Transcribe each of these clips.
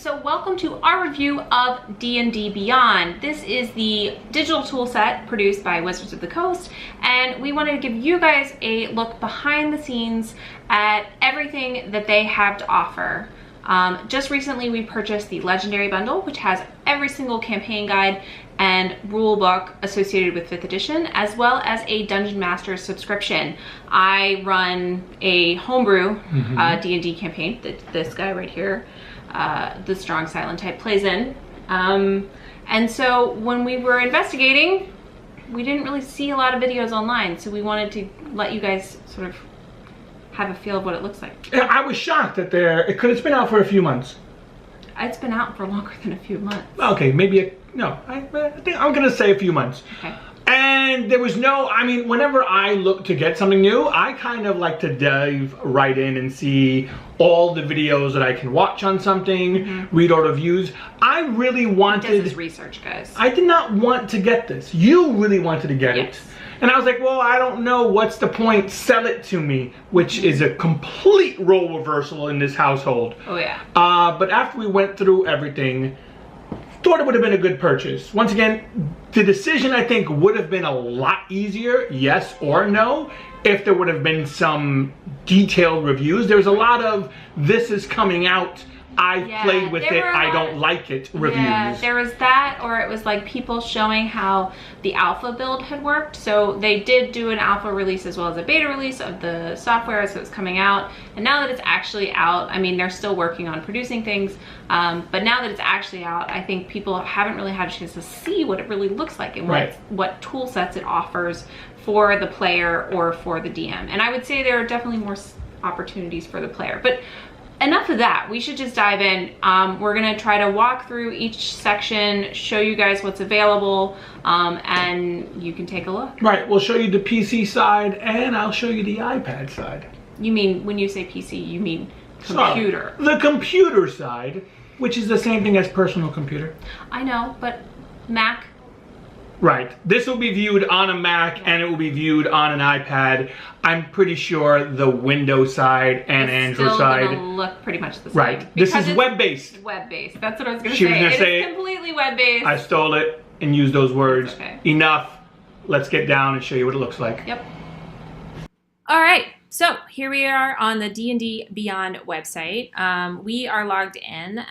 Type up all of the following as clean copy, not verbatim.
So welcome to our review of D&D Beyond. This is the digital tool set produced by Wizards of the Coast, and we wanted to give you guys a look behind the scenes at everything that they have to offer. Just recently we purchased the Legendary Bundle, which has every single campaign guide and rule book associated with 5th edition, as well as a Dungeon Master subscription. I run a homebrew D&D campaign that this guy right here, the strong silent type, plays in. And so when we were investigating, we didn't really see a lot of videos online, so we wanted to let you guys sort of have a feel of what it looks like. I was shocked that it's been out for a few months. It's been out for longer than a few months. Okay, maybe I think I'm gonna say a few months. Okay. And there was whenever I look to get something new, I kind of like to dive right in and see all the videos that I can watch on something, read all the reviews. I really wanted... He does his research, guys. I did not want to get this. You really wanted to get it. And I was like, well, I don't know, what's the point? Sell it to me, which is a complete role reversal in this household. Oh yeah. But after we went through everything, thought it would have been a good purchase. Once again, the decision I think would have been a lot easier, yes or no, if there would have been some detailed reviews. There's a lot of, this is coming out, I've played with it, I don't like it reviews. Yeah, there was that, or it was like people showing how the alpha build had worked. So they did do an alpha release as well as a beta release of the software as it was coming out. And now that it's actually out, I mean, they're still working on producing things, but now that it's actually out, I think people haven't really had a chance to see what it really looks like and what tool sets it offers for the player or for the DM. And I would say there are definitely more opportunities for the player. But enough of that, we should just dive in. We're gonna try to walk through each section, show you guys what's available, and you can take a look. Right, we'll show you the PC side and I'll show you the iPad side. You mean, when you say PC, you mean computer. So, the computer side, which is the same thing as personal computer. I know, but Mac. Right. This will be viewed on a Mac and it will be viewed on an iPad. I'm pretty sure the Windows side and Android side. It's still gonna look pretty much the same. Right. This is web-based. Web-based. That's what I was gonna say. It's completely web-based. I stole it and used those words. Okay. Enough. Let's get down and show you what it looks like. Yep. All right. So here we are on the D&D Beyond website. We are logged in,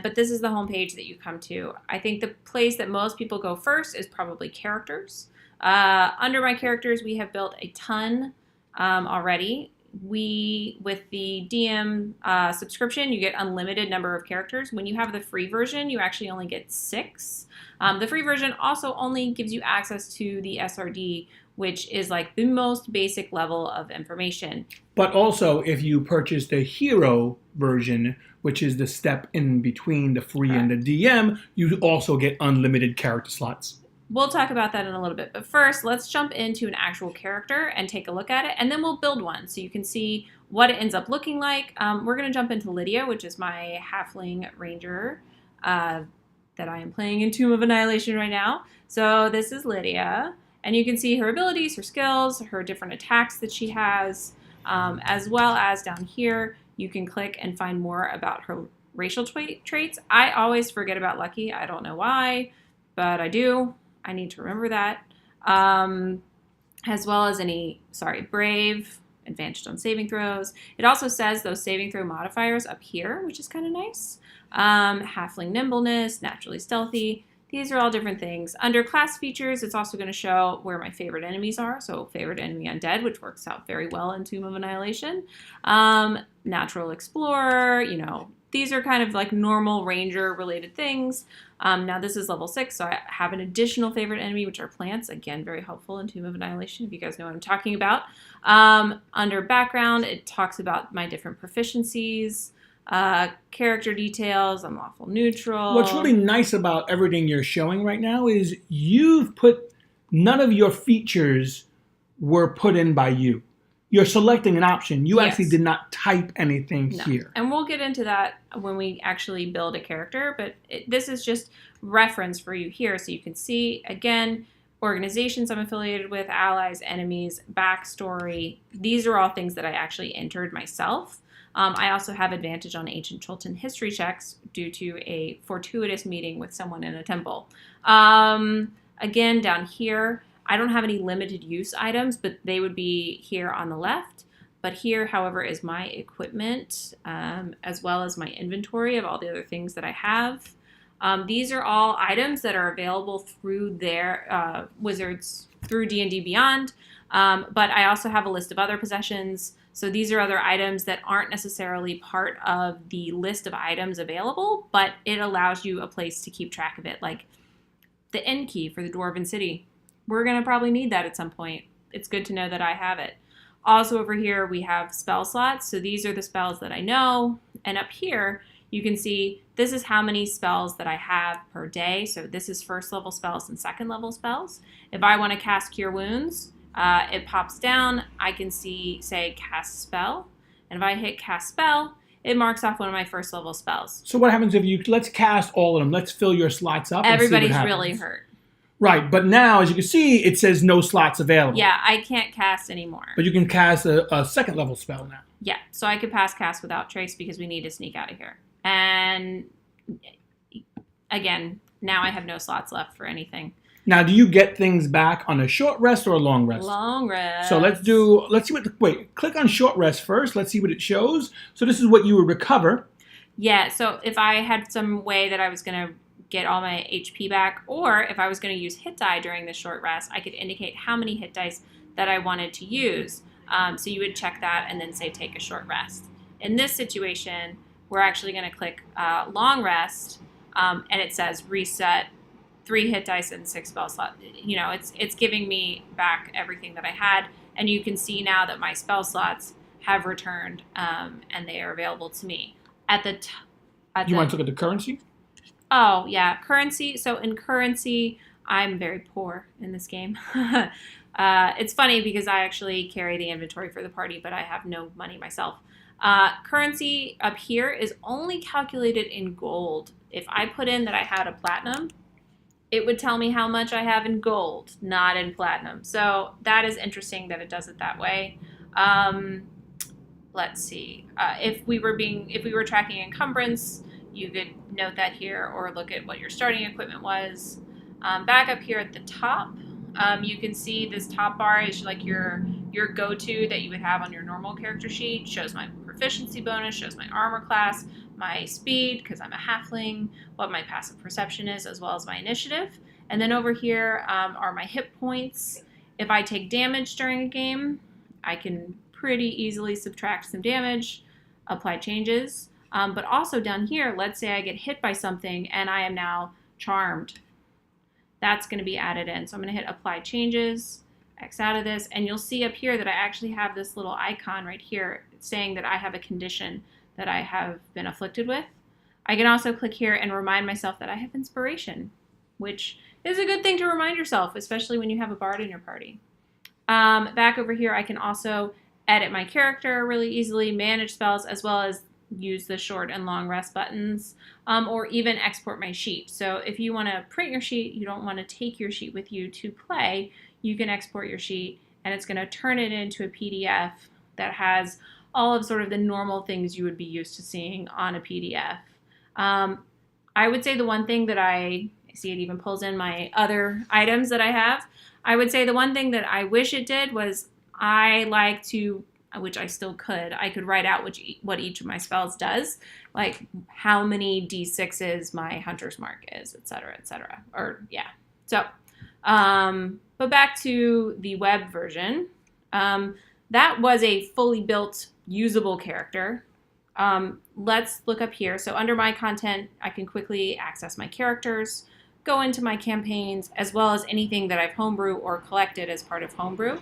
but this is the homepage that you come to. I think the place that most people go first is probably characters. Under my characters, we have built a ton already. With the DM subscription, you get unlimited number of characters. When you have the free version, you actually only get 6. The free version also only gives you access to the SRD, which is like the most basic level of information. But also, if you purchase the hero version, which is the step in between the free and the DM, you also get unlimited character slots. We'll talk about that in a little bit, but first let's jump into an actual character and take a look at it, and then we'll build one so you can see what it ends up looking like. We're going to jump into Lydia, which is my halfling ranger that I am playing in Tomb of Annihilation right now. So this is Lydia. And you can see her abilities, her skills, her different attacks that she has, as well as down here, you can click and find more about her racial traits. I always forget about Lucky. I don't know why, but I do. I need to remember that. As well as brave, advantage on saving throws. It also says those saving throw modifiers up here, which is kind of nice. Halfling nimbleness, naturally stealthy. These are all different things. Under class features, it's also going to show where my favorite enemies are. So favorite enemy undead, which works out very well in Tomb of Annihilation. Natural explorer, these are kind of like normal ranger related things. Now this is level 6, so I have an additional favorite enemy, which are plants. Again, very helpful in Tomb of Annihilation, if you guys know what I'm talking about. Under background, it talks about my different proficiencies. Character details, I'm lawful neutral. What's really nice about everything you're showing right now is you've put, none of your features were put in by you. You're selecting an option. You actually did not type anything here. And we'll get into that when we actually build a character, but this is just reference for you here so you can see, again, organizations I'm affiliated with, allies, enemies, backstory. These are all things that I actually entered myself. I also have advantage on ancient Chultan history checks due to a fortuitous meeting with someone in a temple. Again, down here, I don't have any limited use items, but they would be here on the left. But here, however, is my equipment, as well as my inventory of all the other things that I have. These are all items that are available through their Wizards, through D&D Beyond. But I also have a list of other possessions. So these are other items that aren't necessarily part of the list of items available, but it allows you a place to keep track of it, like the inn key for the Dwarven City. We're going to probably need that at some point. It's good to know that I have it. Also over here, we have spell slots. So these are the spells that I know. And up here, you can see this is how many spells that I have per day. So this is first level spells and second level spells. If I want to cast Cure Wounds, it pops down. I can see, say, cast spell. And if I hit cast spell, it marks off one of my first level spells. So what happens if you, let's cast all of them. Let's fill your slots up. Everybody's really hurt. Right, but now, as you can see, it says no slots available. Yeah, I can't cast anymore. But you can cast a second level spell now. Yeah, so I could pass cast without trace because we need to sneak out of here. And again, now I have no slots left for anything. Now, do you get things back on a short rest or a long rest? Long rest. So let's see wait, click on short rest first. Let's see what it shows. So this is what you would recover. Yeah, so if I had some way that I was going to get all my HP back, or if I was going to use hit die during the short rest, I could indicate how many hit dice that I wanted to use. So you would check that and then say take a short rest. In this situation, we're actually going to click long rest, and it says reset 3 hit dice and 6 spell slots. You know, it's giving me back everything that I had, and you can see now that my spell slots have returned, and they are available to me. You want to look at the currency? Oh, yeah, currency. So in currency, I'm very poor in this game. It's funny because I actually carry the inventory for the party, but I have no money myself. Currency up here is only calculated in gold. If I put in that I had a platinum, it would tell me how much I have in gold, not in platinum. So that is interesting that it does it that way. Let's see. If we were tracking encumbrance, you could note that here or look at what your starting equipment was. Back up here at the top, you can see this top bar is like your go-to that you would have on your normal character sheet. Shows my proficiency bonus, shows my armor class, my speed, because I'm a halfling, what my passive perception is, as well as my initiative. And then over here are my hit points. If I take damage during a game, I can pretty easily subtract some damage, apply changes. But also down here, let's say I get hit by something and I am now charmed. That's going to be added in. So I'm going to hit apply changes, X out of this, and you'll see up here that I actually have this little icon right here saying that I have a condition that I have been afflicted with. I can also click here and remind myself that I have inspiration, which is a good thing to remind yourself, especially when you have a bard in your party. Back over here, I can also edit my character really easily, manage spells, as well as use the short and long rest buttons, or even export my sheet. So if you want to print your sheet, you don't want to take your sheet with you to play, you can export your sheet and it's going to turn it into a PDF that has all of sort of the normal things you would be used to seeing on a PDF. I would say the one thing that I see, it even pulls in my other items that I have. I would say the one thing that I wish it did was I like to, which I still could, I could write out what each of my spells does, like how many D6s my Hunter's Mark is, etc., etc. Or, yeah. So, but back to the web version. That was a fully built, usable character. Let's look up here. So under my content, I can quickly access my characters, go into my campaigns, as well as anything that I've homebrew or collected as part of homebrew.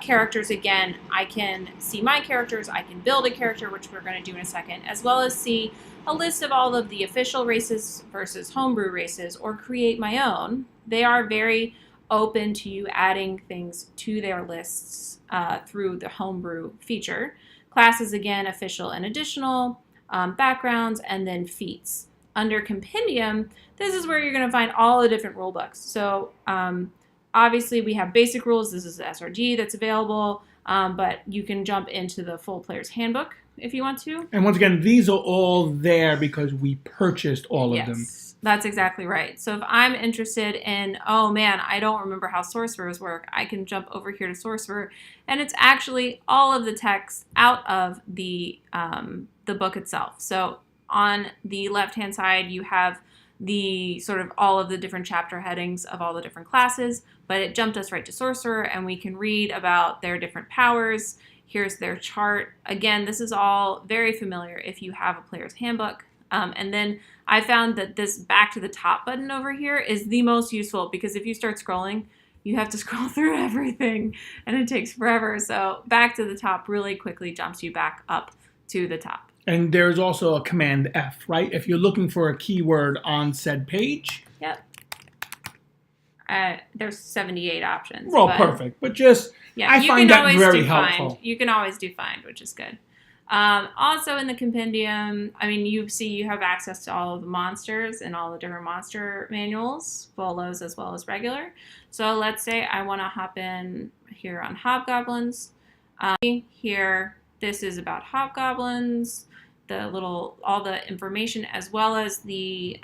Characters, again, I can see my characters, I can build a character, which we're going to do in a second, as well as see a list of all of the official races versus homebrew races, or create my own. They are very open to you adding things to their lists through the homebrew feature. Classes, again, official and additional, backgrounds, and then feats. Under Compendium, this is where you're going to find all the different rule books. So obviously we have basic rules. This is the SRG that's available, but you can jump into the full player's handbook, if you want to. And once again, these are all there because we purchased all of them. Yes, that's exactly right. So if I'm interested in, oh man, I don't remember how sorcerers work, I can jump over here to sorcerer, and it's actually all of the text out of the book itself. So on the left-hand side, you have the sort of all of the different chapter headings of all the different classes, but it jumped us right to sorcerer, and we can read about their different powers. Here's their chart. Again, this is all very familiar if you have a player's handbook. And then I found that this back to the top button over here is the most useful, because if you start scrolling, you have to scroll through everything and it takes forever. So back to the top really quickly jumps you back up to the top. And there's also a Command F, right? If you're looking for a keyword on said page. Yep. There's 78 options. Well, perfect. But just, yeah, I find that very helpful. You can always do find, which is good. Also in the compendium, I mean, you see you have access to all of the monsters and all the different monster manuals, Volos as well as regular. So let's say I want to hop in here on hobgoblins. Here, this is about hobgoblins, all the information, as well as the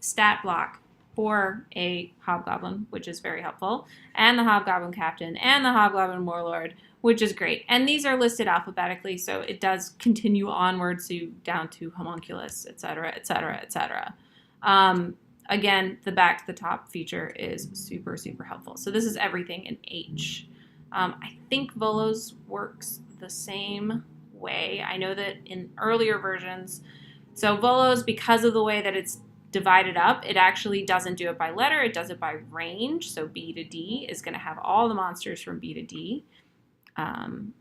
stat block for a hobgoblin, which is very helpful, and the hobgoblin captain and the hobgoblin warlord, which is great. And these are listed alphabetically, so it does continue onwards down to homunculus, etc., etc., etc. Again, the back to the top feature is super, super helpful. So this is everything in H. I think Volos works the same way. I know that in earlier versions, so Volos, because of the way that it's divided up, it actually doesn't do it by letter, it does it by range. So B to D is going to have all the monsters from B to D.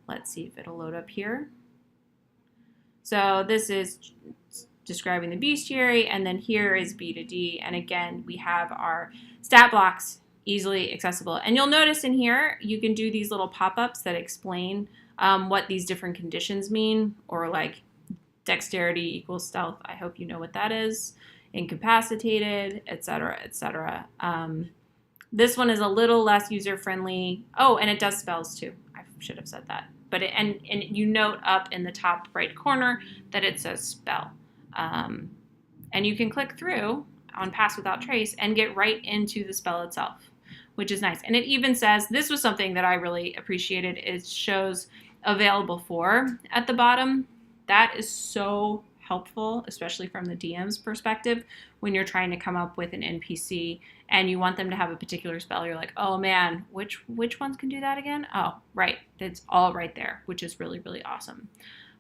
Let's see if it'll load up here. So this is describing the bestiary, and then here is B to D, and again we have our stat blocks easily accessible. And you'll notice in here you can do these little pop-ups that explain what these different conditions mean, or like dexterity equals stealth. I hope you know what that is. Incapacitated, etc., etc. This one is a little less user-friendly. Oh, and it does spells too. I should have said that. But and you note up in the top right corner that it says spell. And you can click through on Pass Without Trace and get right into the spell itself, which is nice. And it even says, this was something that I really appreciated, it shows available for at the bottom. That is so helpful, especially from the DM's perspective, when you're trying to come up with an NPC and you want them to have a particular spell. You're like, oh man, which ones can do that again? Oh, right. It's all right there, which is really, really awesome.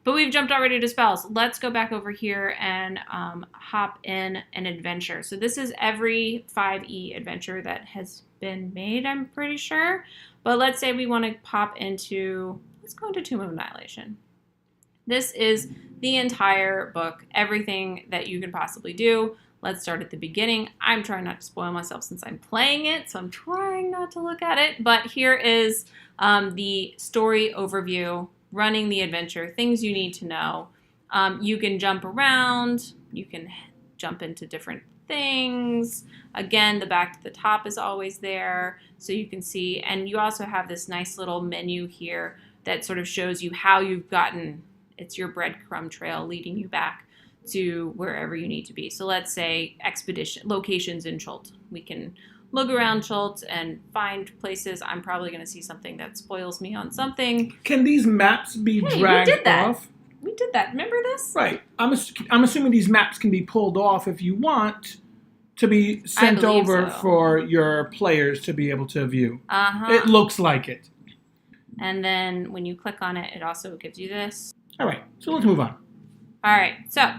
But we've jumped already to spells. Let's go back over here and hop in an adventure. So this is every 5e adventure that has been made, I'm pretty sure. But let's say we want to pop into, let's go into Tomb of Annihilation. This is the entire book, everything that you can possibly do. Let's start at the beginning. I'm trying not to spoil myself since I'm playing it, so I'm trying not to look at it. But here is the story overview, running the adventure, things you need to know. You can jump around, you can jump into different things. Again, the back to the top is always there, so you can see. And you also have this nice little menu here that sort of shows you how you've gotten, it's your breadcrumb trail leading you back to wherever you need to be. So let's say expedition locations in Chult. We can look around Chult and find places. I'm probably going to see something that spoils me on something. Can these maps be dragged off? We did that. Remember this? Right. I'm assuming these maps can be pulled off if you want to be sent over for your players to be able to view. It looks like it. And then when you click on it, it also gives you this. All right. So let's move on. All right. So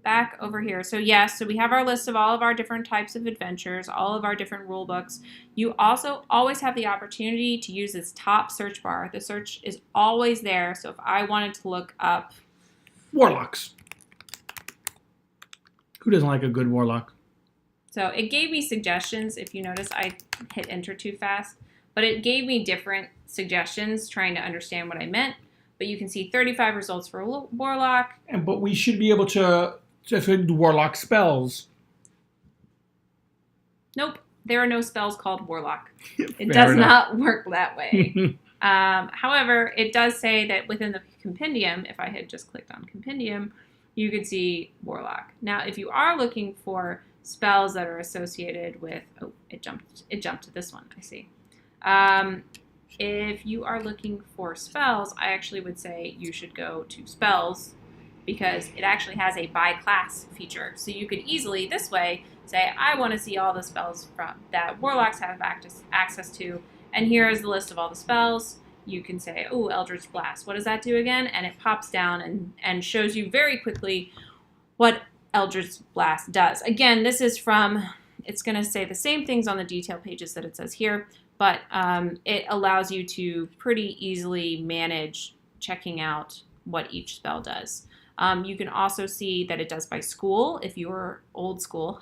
back over here. So yes, so we have our list of all of our different types of adventures, all of our different rule books. You also always have the opportunity to use this top search bar. The search is always there. So if I wanted to look up warlocks. Who doesn't like a good warlock? So it gave me suggestions. If you notice, I hit enter too fast, but it gave me different suggestions trying to understand what I meant. But you can see 35 results for a warlock. But we should be able to do warlock spells. Nope. There are no spells called warlock. It does not work that way. However, it does say that within the compendium, if I had just clicked on compendium, you could see Warlock. Now, if you are looking for spells that are associated with, oh, it jumped to this one, I see. If you are looking for spells, I actually would say you should go to spells, because it actually has a by class feature. So you could easily, this way, say, I want to see all the spells that Warlocks have access to, and here is the list of all the spells. You can say, oh, Eldritch Blast, what does that do again? And it pops down and shows you very quickly what Eldritch Blast does. Again, this is from, it's going to say the same things on the detail pages that it says here, but it allows you to pretty easily manage checking out what each spell does. You can also see that it does by school. If you're old school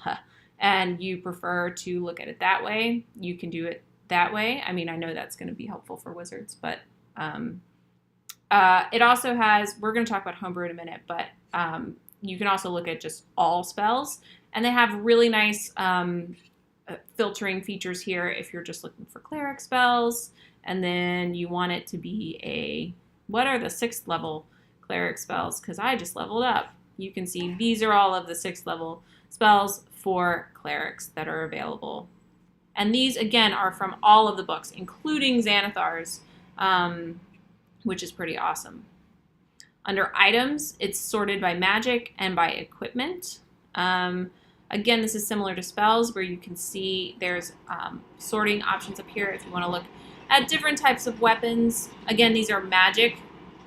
and you prefer to look at it that way, you can do it that way. I mean, I know that's going to be helpful for wizards, but it also has, we're going to talk about homebrew in a minute, but you can also look at just all spells, and they have really nice filtering features here if you're just looking for cleric spells, and then you want it to be what are the 6th level cleric spells, because I just leveled up. You can see these are all of the 6th level spells for clerics that are available. And these, again, are from all of the books, including Xanathar's, which is pretty awesome. Under items, it's sorted by magic and by equipment. Again, this is similar to spells, where you can see there's sorting options up here if you want to look at different types of weapons. Again, these are magic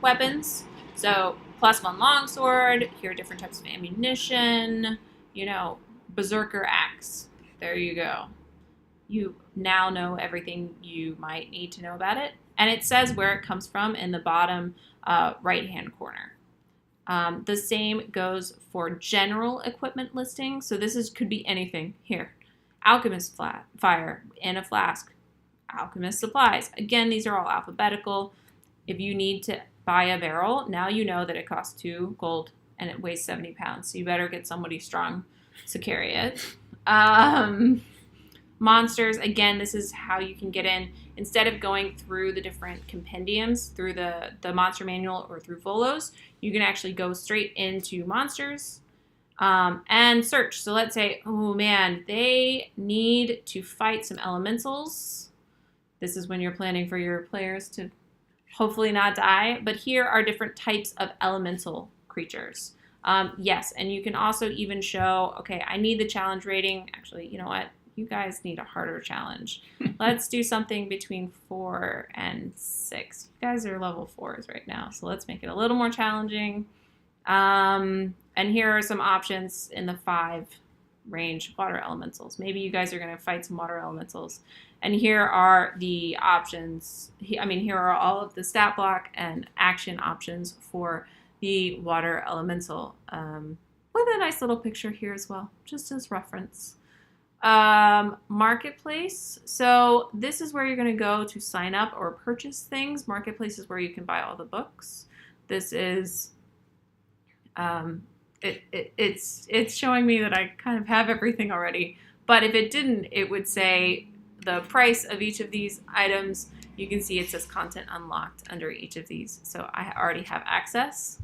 weapons. So +1 longsword, here are different types of ammunition, berserker axe. There you go. You now know everything you might need to know about it. And it says where it comes from in the bottom right-hand corner. The same goes for general equipment listing. So this could be anything here. Alchemist fire in a flask. Alchemist supplies. Again, these are all alphabetical. If you need to buy a barrel, now you know that it costs 2 gold and it weighs 70 pounds. So you better get somebody strong to carry it. Monsters, again, this is how you can get in. Instead of going through the different compendiums, through the monster manual or through Volos, you can actually go straight into monsters and search. So let's say, oh man, they need to fight some elementals. This is when you're planning for your players to hopefully not die. But here are different types of elemental creatures. Yes, and you can also even show, okay, I need the challenge rating. Actually, you know what? You guys need a harder challenge. Let's do something between 4 and 6. You guys are level 4s right now, so let's make it a little more challenging. And here are some options in the 5 range water elementals. Maybe you guys are going to fight some water elementals. And here are the options. Here are all of the stat block and action options for the water elemental, with a nice little picture here as well, just as reference. Marketplace. So this is where you're going to go to sign up or purchase things. Marketplace is where you can buy all the books. This is, it's showing me that I kind of have everything already. But if it didn't, it would say the price of each of these items. You can see it says content unlocked under each of these. So I already have access.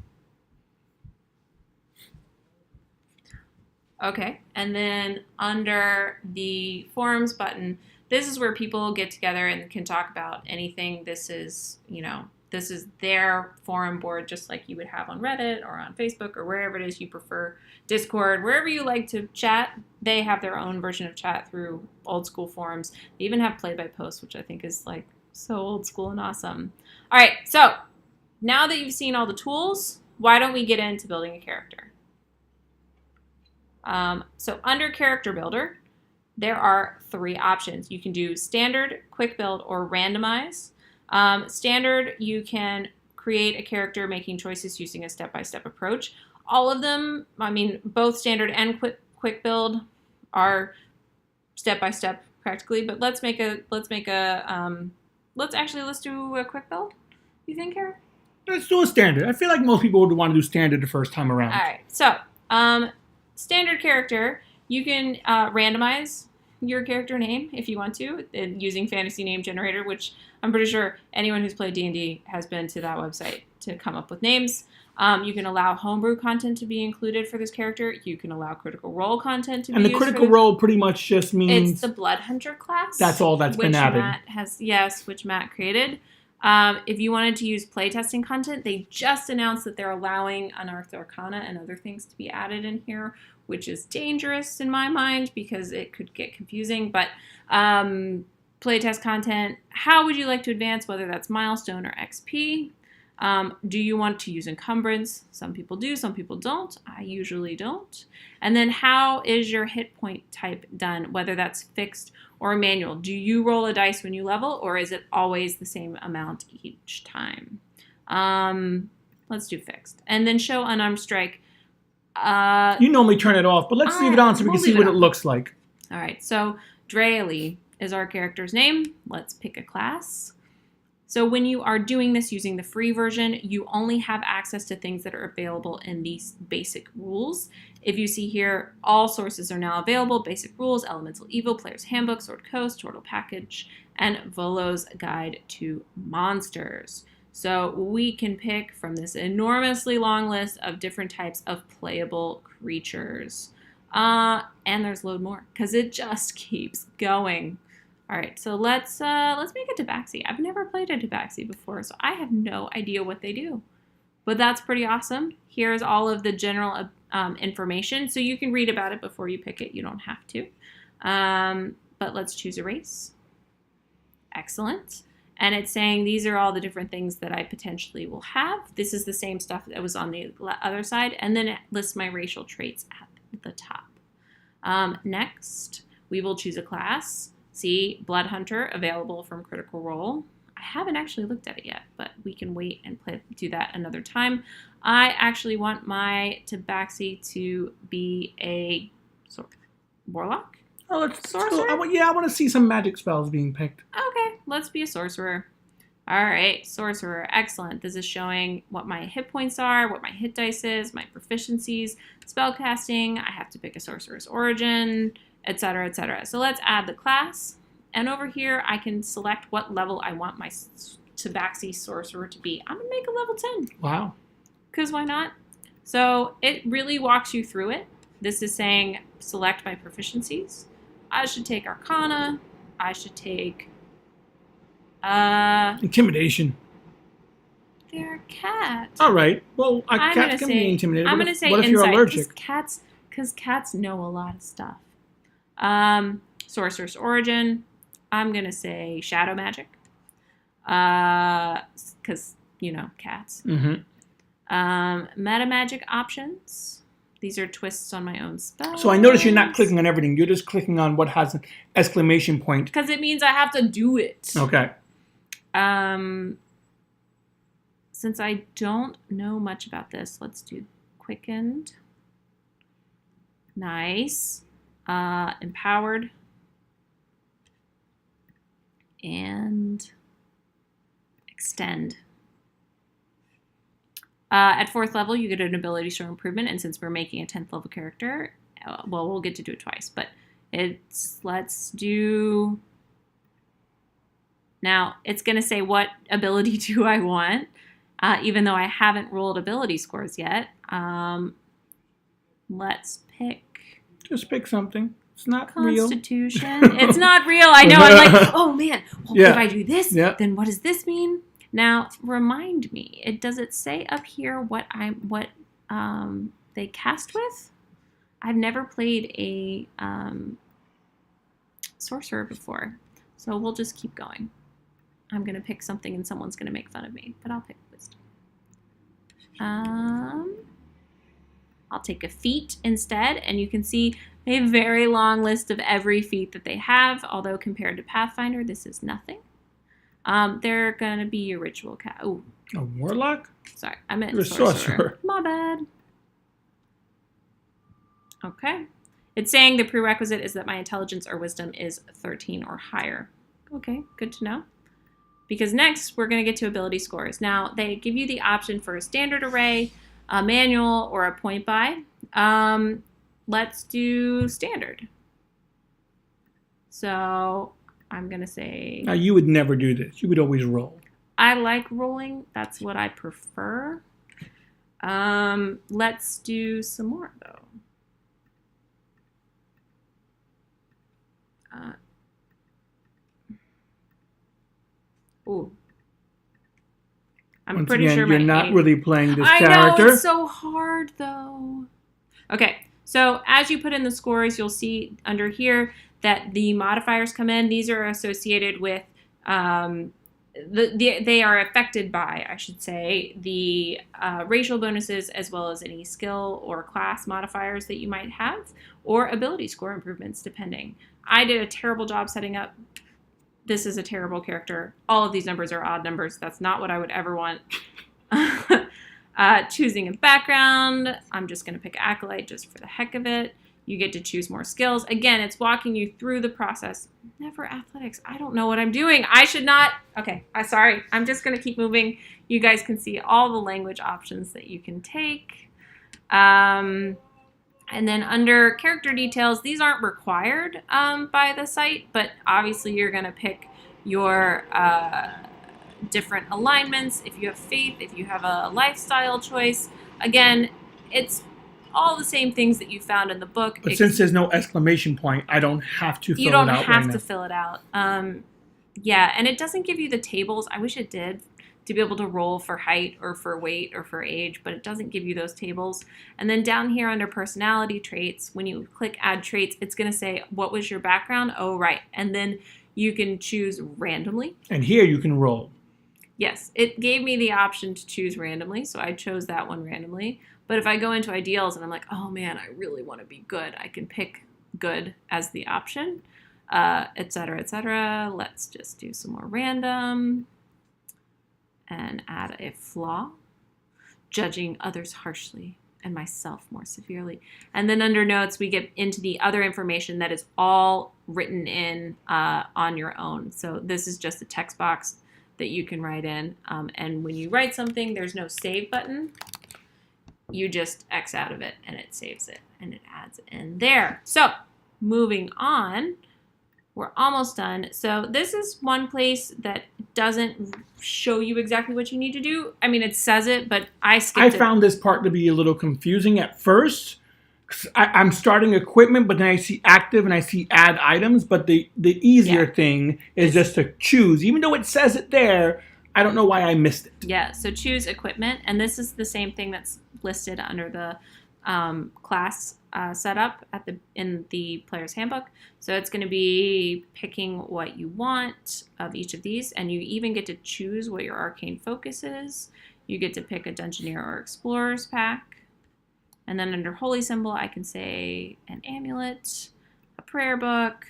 Okay, and then under the forums button, this is where people get together and can talk about anything. This is, this is their forum board, just like you would have on Reddit or on Facebook or wherever it is you prefer, Discord, wherever you like to chat. They have their own version of chat through old school forums. They even have play-by-post, which I think is like so old school and awesome. All right, so now that you've seen all the tools, why don't we get into building a character? So under Character Builder, there are 3 options. You can do Standard, Quick Build, or Randomize. Standard, you can create a character making choices using a step-by-step approach. All of them, both Standard and Quick Build are step-by-step practically, but let's do a Quick Build. You think, Kara? Let's do a Standard. I feel like most people would want to do Standard the first time around. All right, so Standard character, you can randomize your character name if you want to, using Fantasy Name Generator, which I'm pretty sure anyone who's played D&D has been to that website to come up with names. You can allow homebrew content to be included for this character. You can allow critical role content to be used. And the critical role pretty much just means... It's the Blood Hunter class. That's all that's been added. Which Matt created. If you wanted to use playtesting content, they just announced that they're allowing Unearthed Arcana and other things to be added in here, which is dangerous in my mind because it could get confusing. But playtest content, how would you like to advance, whether that's milestone or XP? Do you want to use encumbrance? Some people do, some people don't. I usually don't. And then how is your hit point type done, whether that's fixed or manual? Do you roll a dice when you level, or is it always the same amount each time? Let's do fixed. And then show unarmed strike. You normally turn it off, but let's leave it on so we can see what it looks like. All right, so Drealy is our character's name. Let's pick a class. So when you are doing this using the free version, you only have access to things that are available in these basic rules. If you see here, all sources are now available: basic rules, elemental evil, player's handbook, sword coast, turtle package, and Volo's guide to monsters. So we can pick from this enormously long list of different types of playable creatures. And there's load more because it just keeps going. All right, so let's make a tabaxi. I've never played a tabaxi before, so I have no idea what they do. But that's pretty awesome. Here's all of the general information, so you can read about it before you pick it. You don't have to. But let's choose a race. Excellent. And it's saying these are all the different things that I potentially will have. This is the same stuff that was on the other side, and then it lists my racial traits at the top. Next, we will choose a class. See, Blood Hunter, available from Critical Role. I haven't actually looked at it yet, but we can wait and do that another time. I actually want my tabaxi to be a warlock. Oh, let's sorcerer. I want to see some magic spells being picked. Okay, let's be a sorcerer. All right, sorcerer, excellent. This is showing what my hit points are, what my hit dice is, my proficiencies, spellcasting. I have to pick a sorcerer's origin, etc., etc. So let's add the class. And over here, I can select what level I want my tabaxi sorcerer to be. I'm going to make a level 10. Wow. Because why not? So it really walks you through it. This is saying select my proficiencies. I should take Arcana. I should take... Intimidation. They're a cat. All right. Well, cats can be intimidated. I'm going to say what if insight, you're allergic? Because cats know a lot of stuff. Sorcerer's origin. I'm going to say shadow magic. Because, you know, cats. Mm-hmm. Meta magic options. These are twists on my own spells. So I notice you're not clicking on everything. You're just clicking on what has an exclamation point. Because it means I have to do it. Okay. Since I don't know much about this, let's do quickened. Nice. Empowered. And extend. At 4th level, you get an ability show improvement, and since we're making a 10th level character, well, we'll get to do it twice, but let's do... Now, it's going to say what ability do I want, even though I haven't rolled ability scores yet. Let's pick... Just pick something. It's not real. Constitution. It's not real. I know. I'm like, oh man. Well, yeah. If I do this, yeah. Then what does this mean? Now, remind me. Does it say up here what they cast with? I've never played a sorcerer before, so we'll just keep going. I'm gonna pick something, and someone's gonna make fun of me, but I'll pick wisdom. I'll take a feat instead, and you can see a very long list of every feat that they have, although compared to Pathfinder, this is nothing. They're going to be a ritual cat. Oh, a warlock? Sorry, I meant You're a sorcerer. My bad. Okay. It's saying the prerequisite is that my intelligence or wisdom is 13 or higher. Okay, good to know. Because next, we're going to get to ability scores. Now, they give you the option for a standard array, a manual, or a point buy. Let's do standard. So I'm going to say... Now, you would never do this. You would always roll. I like rolling. That's what I prefer. Let's do some more, though. Ooh. Once again, you're not really playing this character. I know, it's so hard, though. Okay, so as you put in the scores, you'll see under here that the modifiers come in. These are associated with, they are affected by, I should say, the racial bonuses as well as any skill or class modifiers that you might have, or ability score improvements, depending. I did a terrible job setting up. This is a terrible character. All of these numbers are odd numbers. That's not what I would ever want. Choosing a background. I'm just going to pick Acolyte just for the heck of it. You get to choose more skills. Again, it's walking you through the process. Never athletics. I don't know what I'm doing. I should not. Okay, I'm sorry. I'm just going to keep moving. You guys can see all the language options that you can take. And then under character details, these aren't required by the site, but obviously you're going to pick your different alignments. If you have faith, if you have a lifestyle choice. Again, it's all the same things that you found in the book. But since there's no exclamation point, I don't have to fill it out. You don't have to fill it out. Yeah, and it doesn't give you the tables. I wish it did, to be able to roll for height or for weight or for age, but it doesn't give you those tables. And then down here under personality traits, when you click add traits, it's going to say, what was your background? Oh, right. And then you can choose randomly. And here you can roll. Yes, it gave me the option to choose randomly, so I chose that one randomly. But if I go into ideals and I'm like, oh man, I really want to be good, I can pick good as the option, et cetera, et cetera. Let's just do some more random. And add a flaw, judging others harshly and myself more severely. And then under notes, we get into the other information that is all written in on your own. So this is just a text box that you can write in. And when you write something, there's no save button. You just X out of it and it saves it and it adds it in there. So moving on. We're almost done. So this is one place that doesn't show you exactly what you need to do. I mean, it says it, but I skipped it. I found this part to be a little confusing at first. I'm starting equipment, but then I see active and I see add items. But the easier thing is just to choose. Even though it says it there, I don't know why I missed it. Yeah, so choose equipment. And this is the same thing that's listed under the class setup in the player's handbook. So it's going to be picking what you want of each of these, and you even get to choose what your arcane focus is. You get to pick a Dungeoneer or Explorer's pack. And then under holy symbol, I can say an amulet, a prayer book,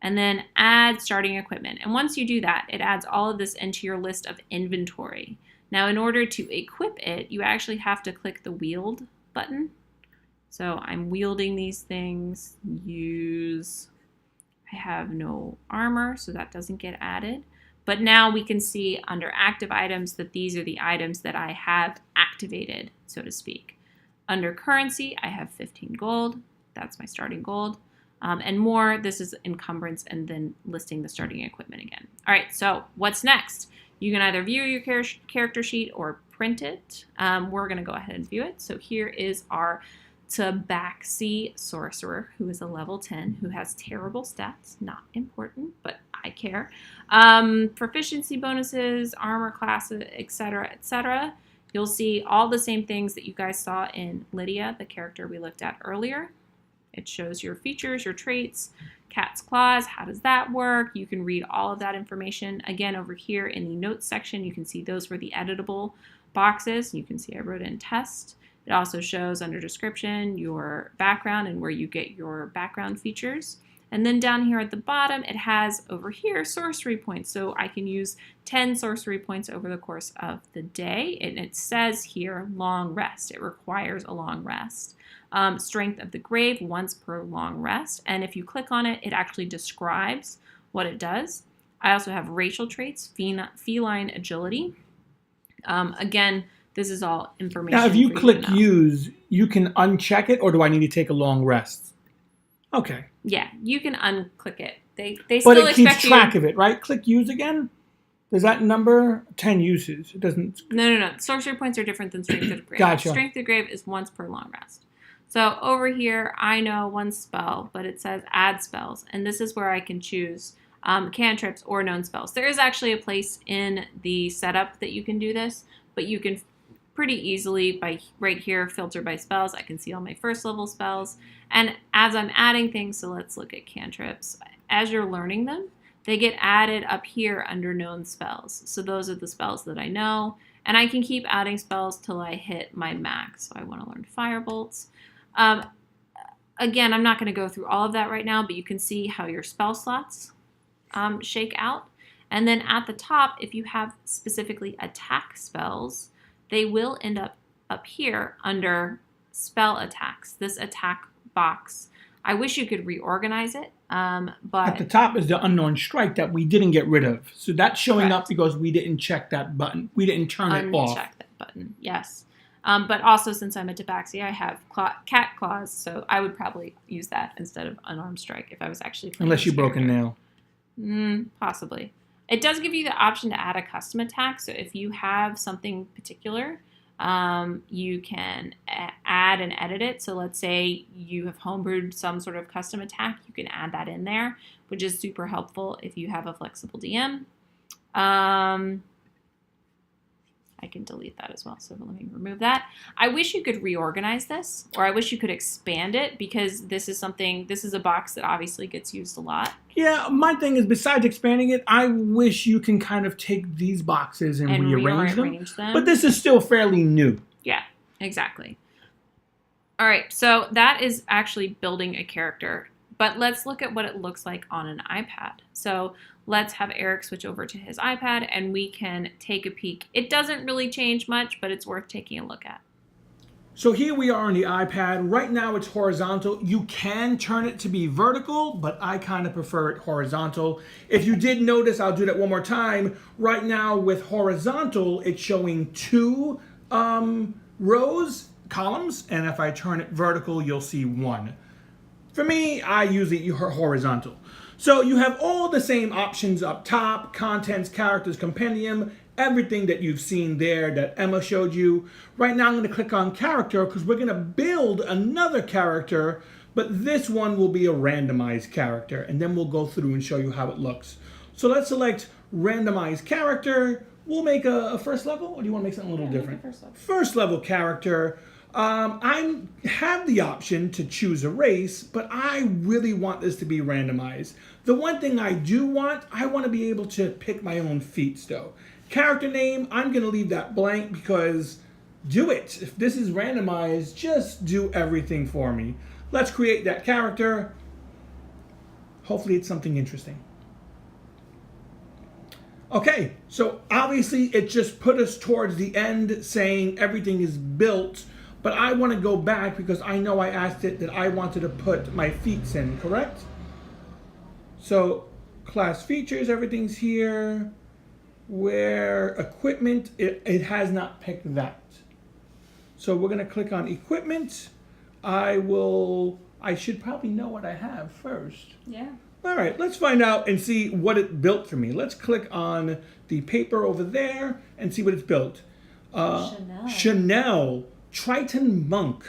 and then add starting equipment. And once you do that, it adds all of this into your list of inventory. Now, in order to equip it, you actually have to click the wield button. So I'm wielding these things. I have no armor, so that doesn't get added. But now we can see under active items that these are the items that I have activated, so to speak. Under currency, I have 15 gold. That's my starting gold. And more, this is encumbrance and then listing the starting equipment again. All right, so what's next? You can either view your character sheet or print it. We're going to go ahead and view it. So here is our Tabaxi Sorcerer, who is a level 10, who has terrible stats. Not important, but I care. Proficiency bonuses, armor classes, etc., etc. You'll see all the same things that you guys saw in Lydia, the character we looked at earlier. It shows your features, your traits, cat's claws, how does that work? You can read all of that information. Again, over here in the notes section, you can see those were the editable boxes. You can see I wrote in test. It also shows under description your background and where you get your background features. And then down here at the bottom, it has over here sorcery points. So I can use 10 sorcery points over the course of the day. And it says here long rest. It requires a long rest. Strength of the grave once per long rest. And if you click on it, it actually describes what it does. I also have racial traits, feline agility. Again, this is all information. Now, if you click use, you can uncheck it, or do I need to take a long rest? Okay. Yeah, you can unclick it. They But still it keeps expect track you... of it, right? Click use again. Does that number 10 uses? It doesn't. No. Sorcery points are different than Strength of the Grave. Gotcha. Strength of the Grave is once per long rest. So over here, I know one spell, but it says add spells. And this is where I can choose cantrips or known spells. There is actually a place in the setup that you can do this, but you can pretty easily, by right here, filter by spells. I can see all my first level spells. And as I'm adding things, so let's look at cantrips. As you're learning them, they get added up here under known spells. So those are the spells that I know. And I can keep adding spells till I hit my max. So I want to learn firebolts. Again, I'm not going to go through all of that right now, but you can see how your spell slots shake out. And then at the top, if you have specifically attack spells, they will end up here under spell attacks, this attack box. I wish you could reorganize it, but... At the top is the unknown strike that we didn't get rid of. So that's showing up because we didn't check that button. We didn't turn it off. Uncheck that button, yes. But also, since I'm a tabaxi, I have cat claws, so I would probably use that instead of unarmed strike if I was actually playing. Unless you broke a nail. Possibly. It does give you the option to add a custom attack, so if you have something particular, you can add and edit it. So let's say you have homebrewed some sort of custom attack, you can add that in there, which is super helpful if you have a flexible DM. I can delete that as well, so let me remove that. I wish you could reorganize this, or I wish you could expand it, because this is a box that obviously gets used a lot. Yeah, my thing is, besides expanding it, I wish you can kind of take these boxes and rearrange them. But this is still fairly new. Yeah, exactly. All right, so that is actually building a character. But let's look at what it looks like on an iPad. So let's have Eric switch over to his iPad and we can take a peek. It doesn't really change much, but it's worth taking a look at. So here we are on the iPad. Right now it's horizontal. You can turn it to be vertical, but I kind of prefer it horizontal. If you did notice, I'll do that one more time. Right now with horizontal, it's showing 2 columns, and if I turn it vertical, you'll see 1. For me, I use it horizontal. So you have all the same options up top: contents, characters, compendium, everything that you've seen there that Emma showed you. Right now I'm going to click on character because we're going to build another character, but this one will be a randomized character, and then we'll go through and show you how it looks. So let's select randomized character. We'll make a first level, or do you want to make something a little different? First level character. I have the option to choose a race, but I really want this to be randomized. The one thing I do want, I want to be able to pick my own feats though. Character name, I'm going to leave that blank because do it. If this is randomized, just do everything for me. Let's create that character. Hopefully it's something interesting. Okay, so obviously it just put us towards the end saying everything is built. But I want to go back because I know I asked it that I wanted to put my feats in, correct? So class features, everything's here. Where equipment, it has not picked that. So we're going to click on equipment. I should probably know what I have first. Yeah. All right, let's find out and see what it built for me. Let's click on the paper over there and see what it's built. Chanel. Triton Monk.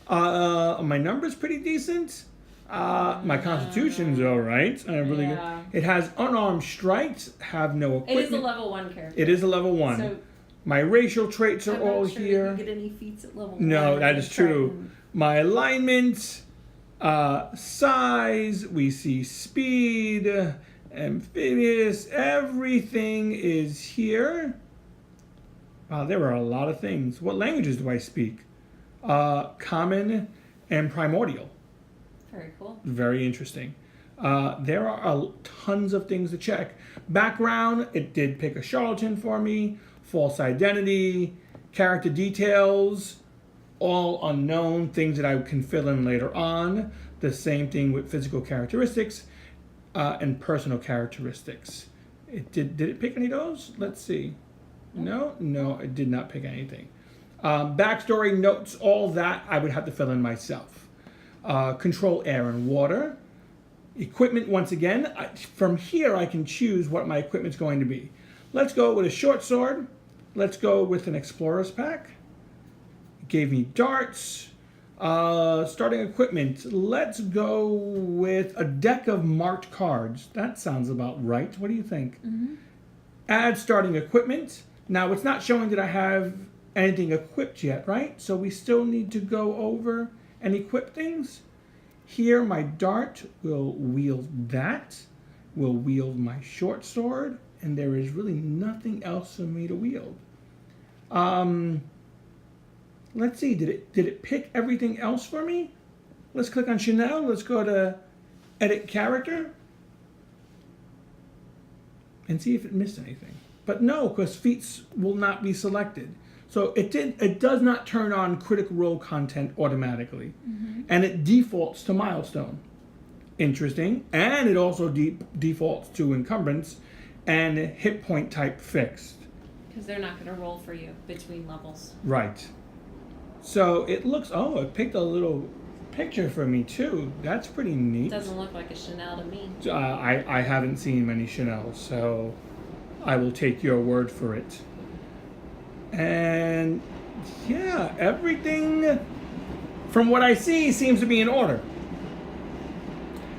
My number's pretty decent. My constitution's all right. Really good. It has unarmed strikes, have no equipment. It is a level 1 character. It is a level 1. So my racial traits are all here. You get any feats at level 1. No, that is true. My alignment, size, we see speed, amphibious, everything is here. Wow, there are a lot of things. What languages do I speak? Common and primordial. Very cool. Very interesting. There are tons of things to check. Background, it did pick a charlatan for me. False identity, character details, all unknown, things that I can fill in later on. The same thing with physical characteristics and personal characteristics. Did it pick any of those? Let's see. No, it did not pick anything. Backstory, notes, all that I would have to fill in myself. Control air and water. Equipment, once again, from here I can choose what my equipment's going to be. Let's go with a short sword. Let's go with an explorer's pack. It gave me darts. Starting equipment, let's go with a deck of marked cards. That sounds about right. What do you think? Add starting equipment. Now it's not showing that I have anything equipped yet, right? So we still need to go over and equip things. Here my dart will wield that, will wield my short sword, and there is really nothing else for me to wield. Let's see, did it pick everything else for me? Let's click on SNAIL, let's go to edit character, and see if it missed anything. But no, because feats will not be selected. So it does not turn on critical role content automatically. And it defaults to milestone. Interesting. And it also defaults to encumbrance and hit point type fixed. Because they're not going to roll for you between levels. Right. So it looks, oh, it picked a little picture for me too. That's pretty neat. Doesn't look like a SNAIL to me. I haven't seen many SNAILs, so I will take your word for it. And yeah, everything from what I see seems to be in order.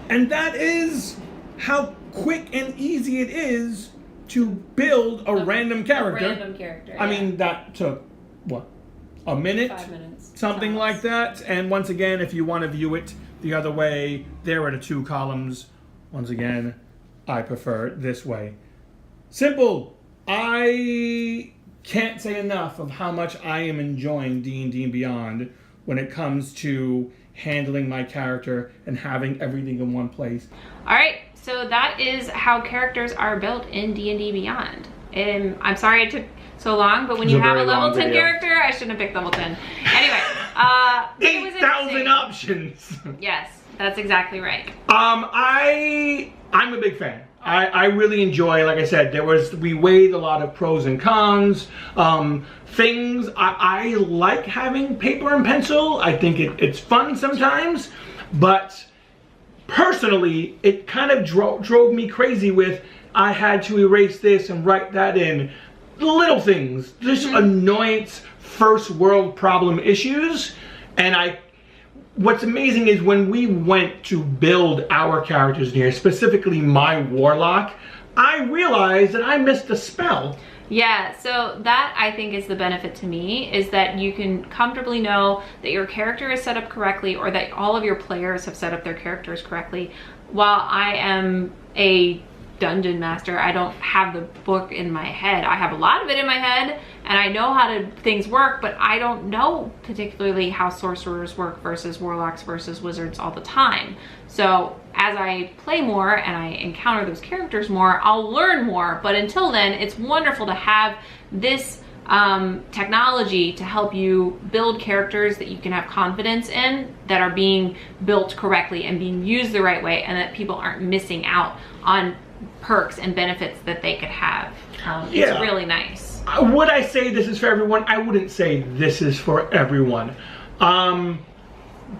And that is how quick and easy it is to build a random character. A random character. I mean, that took, what, a minute? 5 minutes. Something like that. And once again, if you want to view it the other way, there are the 2 columns. Once again, I prefer it this way. Simple. I can't say enough of how much I am enjoying D&D Beyond when it comes to handling my character and having everything in one place. All right, so that is how characters are built in D&D Beyond. I'm sorry it took so long, but when you have a level 10 character, I shouldn't have picked level 10. Anyway, 8,000 options. Yes, that's exactly right. I'm a big fan. I really enjoy, like I said, we weighed a lot of pros and cons. Things, I like having paper and pencil. I think it's fun sometimes, but personally, it kind of drove me crazy with, I had to erase this and write that in. Little things, just annoyance, first world problem issues. And what's amazing is when we went to build our characters here, specifically my warlock, I realized that I missed a spell. Yeah, so that I think is the benefit to me, is that you can comfortably know that your character is set up correctly, or that all of your players have set up their characters correctly. While I am a dungeon master, I don't have the book in my head. I have a lot of it in my head, and I know how things work, but I don't know particularly how sorcerers work versus warlocks versus wizards all the time. So as I play more and I encounter those characters more, I'll learn more. But until then, it's wonderful to have this technology to help you build characters that you can have confidence in, that are being built correctly and being used the right way, and that people aren't missing out on perks and benefits that they could have. It's really nice. Would I say this is for everyone? I wouldn't say this is for everyone.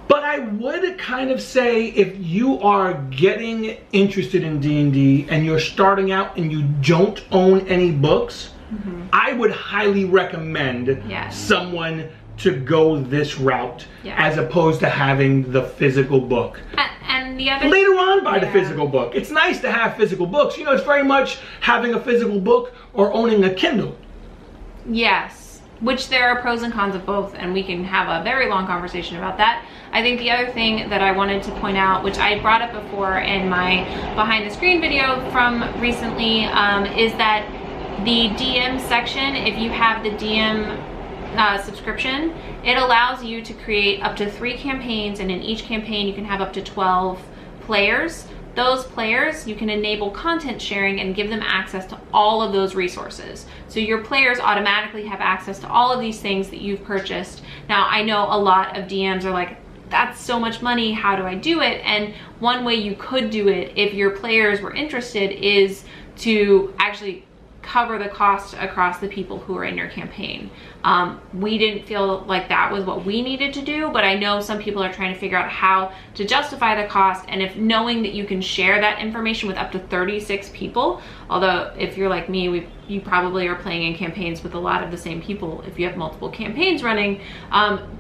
But I would kind of say, if you are getting interested in D&D and you're starting out and you don't own any books, I would highly recommend someone to go this route as opposed to having the physical book. And the other later on, buy the physical book. It's nice to have physical books. You know, it's very much having a physical book or owning a Kindle. Yes, which there are pros and cons of both, and we can have a very long conversation about that. I think the other thing that I wanted to point out, which I brought up before in my behind the screen video from recently, is that the DM section, if you have the DM subscription, it allows you to create up to 3 campaigns, and in each campaign you can have up to 12 players. Those players, you can enable content sharing and give them access to all of those resources. So your players automatically have access to all of these things that you've purchased. Now, I know a lot of DMs are like, that's so much money, how do I do it? And one way you could do it, if your players were interested, is to actually cover the cost across the people who are in your campaign. We didn't feel like that was what we needed to do, but I know some people are trying to figure out how to justify the cost, and if knowing that you can share that information with up to 36 people, although if you're like me, you probably are playing in campaigns with a lot of the same people if you have multiple campaigns running,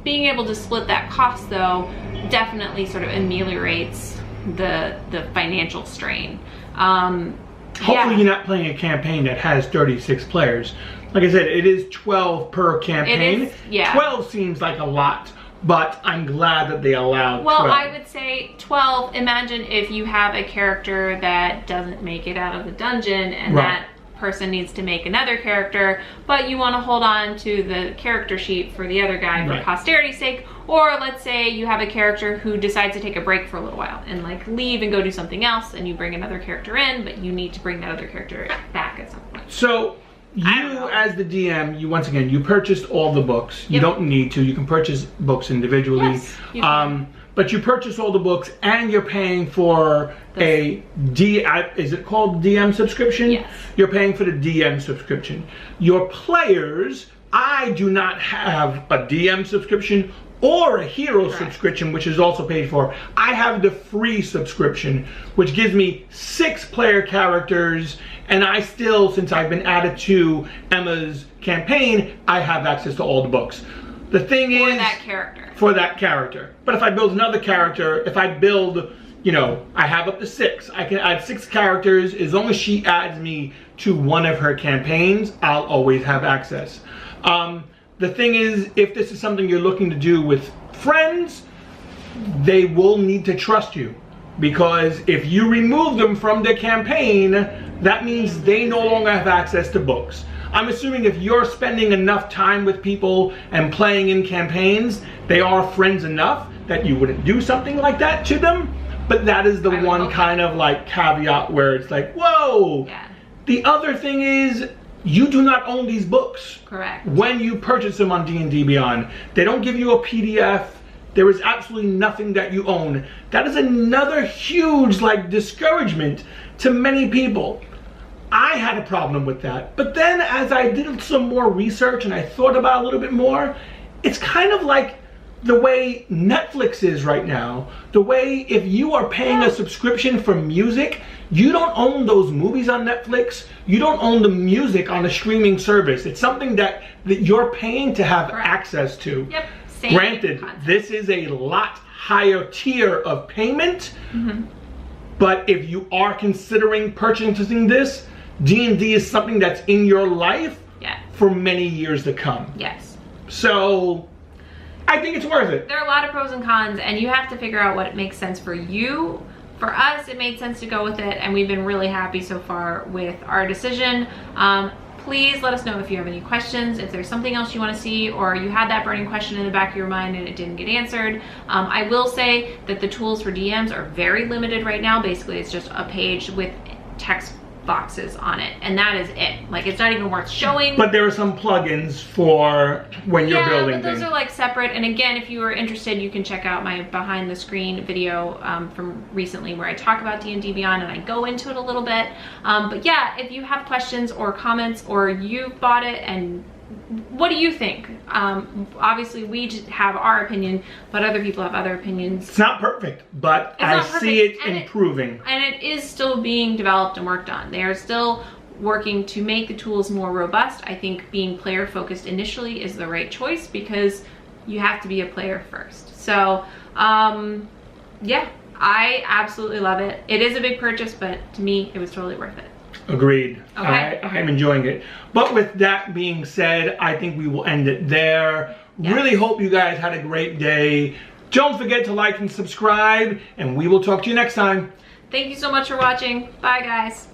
being able to split that cost though definitely sort of ameliorates the financial strain. Hopefully you're not playing a campaign that has 36 players. Like I said, it is 12 per campaign. It is, yeah. 12 seems like a lot, but I'm glad that they allowed 12. Well, I would say 12. Imagine if you have a character that doesn't make it out of the dungeon and that person needs to make another character, but you want to hold on to the character sheet for the other guy for posterity's sake. Or let's say you have a character who decides to take a break for a little while and like leave and go do something else, and you bring another character in, but you need to bring that other character back at some point. So you as the DM, you purchased all the books. You don't need to. You can purchase books individually. Yes, you can. But you purchase all the books and you're paying for is it called DM subscription? Yes. You're paying for the DM subscription. Your players, I do not have a DM subscription or a hero subscription, which is also paid for. I have the free subscription, which gives me 6 player characters, and I still, since I've been added to Emma's campaign, I have access to all the books. The thing is, for that character. But if I build another character, if I build, I have up to 6. I can add 6 characters. As long as she adds me to one of her campaigns, I'll always have access. The thing is, if this is something you're looking to do with friends, they will need to trust you. Because if you remove them from their campaign, that means they no longer have access to books. I'm assuming if you're spending enough time with people and playing in campaigns, they are friends enough that you wouldn't do something like that to them. But that is the one kind of like caveat where it's like, whoa. Yeah. The other thing is, you do not own these books. Correct. When you purchase them on D&D Beyond, they don't give you a PDF. There is absolutely nothing that you own. That is another huge discouragement to many people. I had a problem with that. But then as I did some more research and I thought about it a little bit more, it's kind of like the way Netflix is right now. The way if you are paying a subscription for music, you don't own those movies on Netflix. You don't own the music on a streaming service. It's something that you're paying to have access to. Yep. Granted, this is a lot higher tier of payment, but if you are considering purchasing this, D&D is something that's in your life for many years to come. Yes. So I think it's worth it. There are a lot of pros and cons, and you have to figure out what makes sense for you. For us, it made sense to go with it, and we've been really happy so far with our decision. Please let us know if you have any questions, if there's something else you want to see, or you had that burning question in the back of your mind and it didn't get answered. I will say that the tools for DMs are very limited right now. Basically, it's just a page with text boxes on it, and that is it. Like, it's not even worth showing. But there are some plugins for when you're building things. Those are separate. And again, if you are interested, you can check out my behind the screen video from recently where I talk about D&D Beyond and I go into it a little bit. But yeah, if you have questions or comments, or you've bought it and what do you think? Obviously we just have our opinion, but other people have other opinions. It's not perfect, but I see it improving. And it is still being developed and worked on. They are still working to make the tools more robust. I think being player focused initially is the right choice because you have to be a player first. So yeah, I absolutely love it. It is a big purchase, but to me, it was totally worth it. Agreed. Okay. I'm enjoying it. But with that being said, I think we will end it there. Yes. Really hope you guys had a great day. Don't forget to like and subscribe, and we will talk to you next time. Thank you so much for watching. Bye, guys.